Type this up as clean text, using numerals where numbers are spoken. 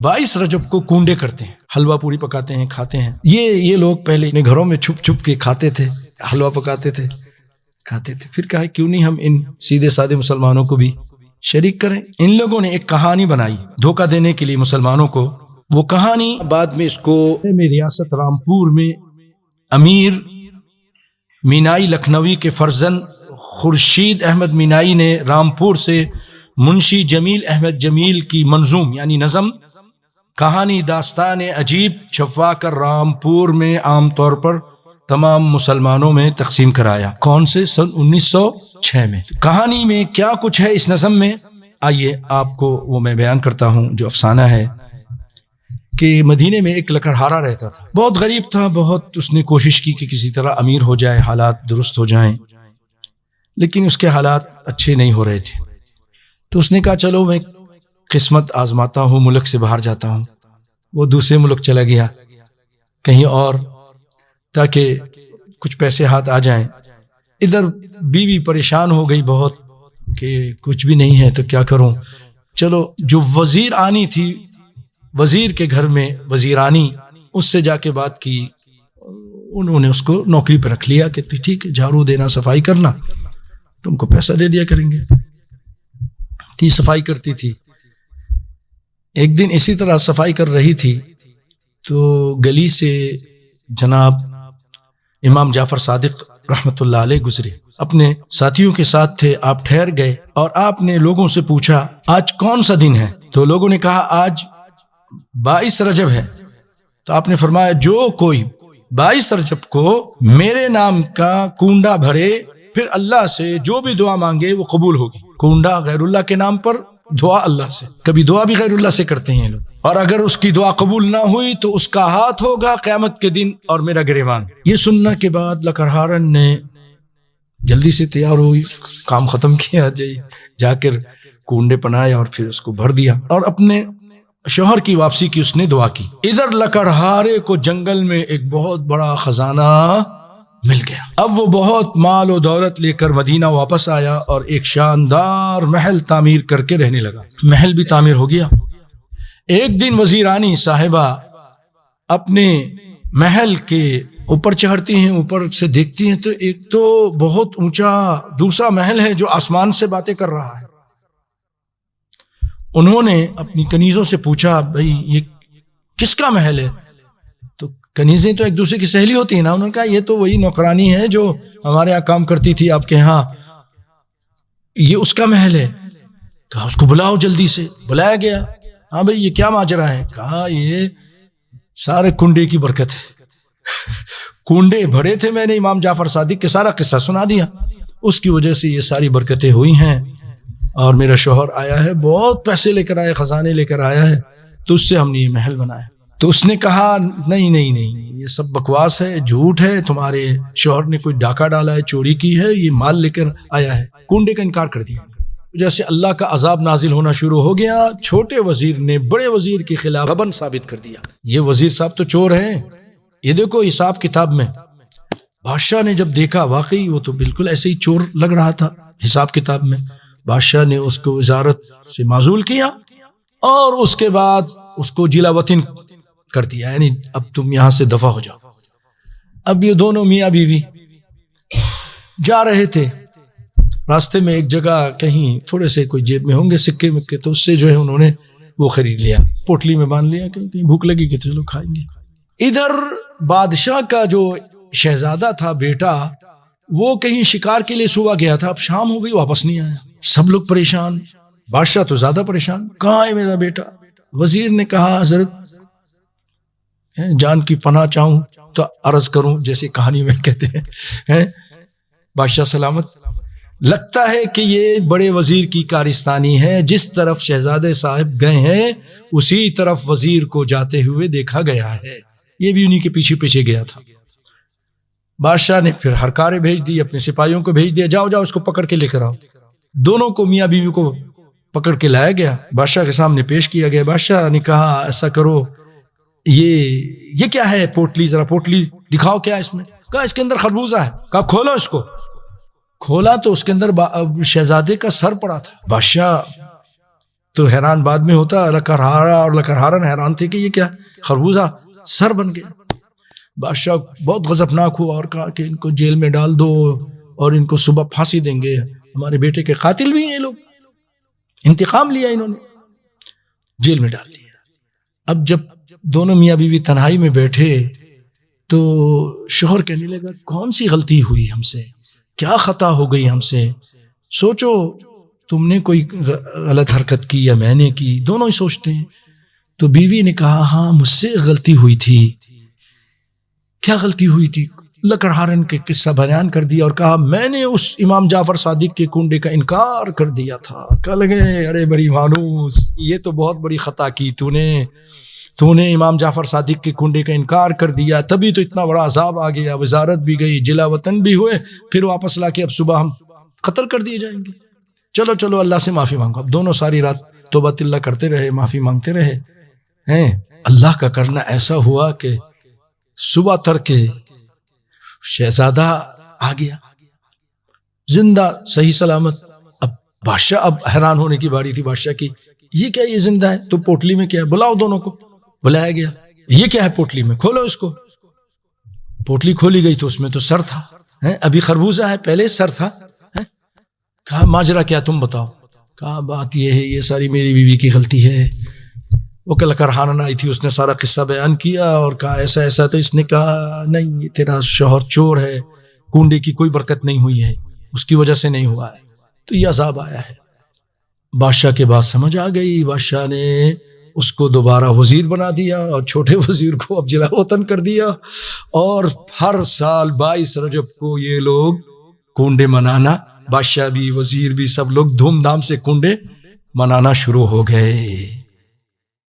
22 رجب کو کونڈے کرتے ہیں، حلوہ پوری پکاتے ہیں، کھاتے ہیں۔ یہ لوگ پہلے اپنے گھروں میں چھپ چھپ کے کھاتے تھے، حلوہ پکاتے تھے، کھاتے تھے۔ پھر کہا کیوں نہیں ہم ان سیدھے سادے مسلمانوں کو بھی شریک کریں۔ ان لوگوں نے ایک کہانی بنائی دھوکہ دینے کے لیے مسلمانوں کو۔ وہ کہانی بعد میں اس کو ریاست رامپور میں امیر مینائی لکھنوی کے فرزند خورشید احمد مینائی نے رامپور سے منشی جمیل احمد جمیل کی منظوم یعنی نظم کہانی داستان عجیب چھپوا کر رامپور میں عام طور پر تمام مسلمانوں میں تقسیم کرایا۔ کون سے؟ سن 1906 میں۔ کہانی میں کیا کچھ ہے اس نظم میں، آئیے آپ کو وہ میں بیان کرتا ہوں۔ جو افسانہ ہے کہ مدینے میں ایک لکڑہارا رہتا تھا، بہت غریب تھا، بہت اس نے کوشش کی کہ کسی طرح امیر ہو جائے، حالات درست ہو جائیں، لیکن اس کے حالات اچھے نہیں ہو رہے تھے۔ تو اس نے کہا چلو میں قسمت آزماتا ہوں، ملک سے باہر جاتا ہوں۔ وہ دوسرے ملک چلا گیا کہیں اور، تاکہ کچھ پیسے ہاتھ آ جائیں۔ ادھر بیوی پریشان ہو گئی بہت کہ کچھ بھی نہیں ہے تو کیا کروں۔ چلو جو وزیر آنی تھی، وزیر کے گھر میں وزیرانی، اس سے جا کے بات کی۔ انہوں نے اس کو نوکری پہ رکھ لیا کہ ٹھیک ہے جھاڑو دینا، صفائی کرنا، تم کو پیسہ دے دیا کریں گے۔ تھی صفائی کرتی تھی۔ ایک دن اسی طرح صفائی کر رہی تھی تو گلی سے جناب امام جعفر صادق رحمت اللہ علیہ گزرے، اپنے ساتھیوں کے ساتھ تھے۔ آپ ٹھہر گئے اور آپ نے لوگوں سے پوچھا آج کون سا دن ہے؟ تو لوگوں نے کہا آج 22 رجب ہے۔ تو آپ نے فرمایا جو کوئی 22 رجب کو میرے نام کا کنڈا بھرے، پھر اللہ سے جو بھی دعا مانگے وہ قبول ہوگی۔ کنڈا غیر اللہ کے نام پر، دعا اللہ سے، کبھی دعا بھی غیر اللہ سے کرتے ہیں لوگ، اور اگر اس کی دعا قبول نہ ہوئی تو اس کا ہاتھ ہوگا قیامت کے دن اور میرا گریبان۔ یہ سننے کے بعد لکڑہارن نے جلدی سے تیار ہوئی، کام ختم کیا، جا کر کنڈے پنائے اور پھر اس کو بھر دیا اور اپنے شوہر کی واپسی کی اس نے دعا کی۔ ادھر لکڑہارے کو جنگل میں ایک بہت بڑا خزانہ مل گیا۔ اب وہ بہت مال و دولت لے کر مدینہ واپس آیا اور ایک شاندار محل تعمیر کر کے رہنے لگا۔ محل بھی تعمیر ہو گیا۔ ایک دن وزیرانی صاحبہ اپنے محل کے اوپر چڑھتی ہیں، اوپر سے دیکھتی ہیں تو ایک تو بہت اونچا دوسرا محل ہے جو آسمان سے باتیں کر رہا ہے۔ انہوں نے اپنی کنیزوں سے پوچھا بھئی یہ کس کا محل ہے؟ تو کنیزیں تو ایک دوسرے کی سہیلی ہوتی ہیں نا، انہوں نے کہا یہ تو وہی نوکرانی ہے جو ہمارے یہاں کام کرتی تھی آپ کے ہاں، یہ اس کا محل ہے۔ کہا اس کو بلاؤ جلدی سے۔ بلایا گیا۔ ہاں بھئی یہ کیا ماجرا ہے؟ کہا یہ سارے کنڈے کی برکت ہے، کنڈے بھرے تھے میں نے امام جعفر صادق کے، سارا قصہ سنا دیا، اس کی وجہ سے یہ ساری برکتیں ہوئی ہیں، اور میرا شوہر آیا ہے، بہت پیسے لے کر آیا، خزانے لے کر آیا ہے، تو اس سے ہم نے یہ محل بنایا۔ تو اس نے کہا نہیں نہیں نہیں، یہ سب بکواس ہے، جھوٹ ہے، تمہارے شوہر نے کوئی ڈاکہ ڈالا ہے، چوری کی ہے، یہ مال لے کر آیا ہے۔ کنڈے کا انکار کر دیا۔ جیسے اللہ کا عذاب نازل ہونا شروع ہو گیا، چھوٹے وزیر نے بڑے وزیر کے خلاف غبن ثابت کر دیا، یہ وزیر صاحب تو چور ہیں، یہ دیکھو حساب کتاب میں۔ بادشاہ نے جب دیکھا واقعی وہ تو بالکل ایسے ہی چور لگ رہا تھا حساب کتاب میں، بادشاہ نے اس کو وزارت سے معزول کیا اور اس کے بعد اس کو جلا وطن کر دیا، یعنی اب تم یہاں سے دفع ہو جاؤ۔ اب یہ دونوں میاں بیوی جا رہے تھے، راستے میں ایک جگہ کہیں تھوڑے سے کوئی جیب میں ہوں گے سکے مکے، تو اس سے جو ہے انہوں نے وہ خرید لیا، پوٹلی میں باندھ لیا کہ کہیں بھوک لگی کہ چلو کھائیں گے۔ ادھر بادشاہ کا جو شہزادہ تھا بیٹا، وہ کہیں شکار کے لیے صبح گیا تھا، اب شام ہو گئی واپس نہیں آیا، سب لوگ پریشان، بادشاہ تو زیادہ پریشان، کہاں ہے میرا بیٹا؟ وزیر نے کہا حضرت جان کی پناہ چاہوں تو عرض کروں، جیسے کہانی میں کہتے ہیں، بادشاہ سلامت۔ لگتا ہے کہ یہ بڑے وزیر کی کارستانی ہے، جس طرف شہزادے صاحب گئے ہیں اسی طرف وزیر کو جاتے ہوئے دیکھا گیا ہے، یہ بھی انہی کے پیچھے پیچھے گیا تھا۔ بادشاہ نے پھر ہرکارے بھیج دی، اپنے سپاہیوں کو بھیج دیا، جاؤ جاؤ اس کو پکڑ کے لے کر آؤ۔ دونوں کو میاں بیوی کو پکڑ کے لایا گیا، بادشاہ کے سامنے پیش کیا گیا۔ بادشاہ نے کہا ایسا کرو، یہ کیا ہے؟ پوٹلی، ذرا پوٹلی دکھاؤ، کیا اس میں؟ کہا اس کے اندر خربوزہ ہے۔ کہا کھولو اس کو۔ کھولا تو اس کے اندر شہزادے کا سر پڑا تھا۔ بادشاہ تو حیران بعد میں ہوتا، لکڑہارا اور لکڑہارن حیران تھے کہ یہ کیا خربوزہ سر بن گیا. بادشاہ بہت غضبناک ہوا اور کہا کہ ان کو جیل میں ڈال دو اور ان کو صبح پھانسی دیں گے، ہمارے بیٹے کے قاتل بھی ہیں یہ لوگ، انتقام لیا انہوں نے، جیل میں ڈال دیا. اب جب دونوں میاں بیوی تنہائی میں بیٹھے تو شوہر کہنے لگا کون سی غلطی ہوئی ہم سے، کیا خطا ہو گئی ہم سے، سوچو تم نے کوئی غلط حرکت کی یا میں نے کی، دونوں ہی سوچتے ہیں. تو بیوی نے کہا ہاں مجھ سے غلطی ہوئی تھی. کیا غلطی ہوئی تھی؟ لکڑہارن کے قصہ بیان کر دیا اور کہا میں نے اس امام جعفر صادق کے کنڈے کا انکار کر دیا تھا. کہنے لگے ارے بڑی مانوس، یہ تو بہت بڑی خطا کی تو نے امام جعفر صادق کے کنڈے کا انکار کر دیا، تبھی تو اتنا بڑا عذاب آ گیا، وزارت بھی گئی، جلا وطن بھی ہوئے، پھر واپس لا کے اب صبح ہم قتل کر دیے جائیں گے. چلو اللہ سے معافی مانگو. اب دونوں ساری رات توبہ اللہ کرتے رہے، معافی مانگتے رہے ہیں. اللہ کا کرنا ایسا ہوا کہ صبح تڑکے شہزادہ آ گیا زندہ صحیح سلامت. اب بادشاہ اب حیران ہونے کی باری تھی بادشاہ کی، یہ کیا، یہ زندہ ہے تو پوٹلی میں کیا ہے، بلاؤ دونوں کو. بلایا گیا، یہ کیا ہے پوٹلی میں، کھولو اس کو. پوٹلی کھولی گئی تو اس میں تو سر تھا، ابھی خربوزہ ہے، پہلے سر تھا. کہا ماجرا کیا تم بتاؤ. کہا بات یہ ہے یہ ساری میری بیوی کی غلطی ہے. وہ لکڑہارن آئی تھی، اس نے سارا قصہ بیان کیا اور کہا ایسا ایسا، تو اس نے کہا نہیں یہ تیرا شوہر چور ہے، کنڈے کی کوئی برکت نہیں ہوئی ہے، اس کی وجہ سے نہیں ہوا ہے، تو یہ عذاب آیا ہے. بادشاہ کے بات سمجھ آ گئی. بادشاہ نے اس کو دوبارہ وزیر بنا دیا اور چھوٹے وزیر کو اب جلا وطن کر دیا. اور ہر سال 22 رجب کو یہ لوگ کنڈے منانا، بادشاہ بھی وزیر بھی سب لوگ دھوم دھام سے کنڈے منانا شروع ہو گئے.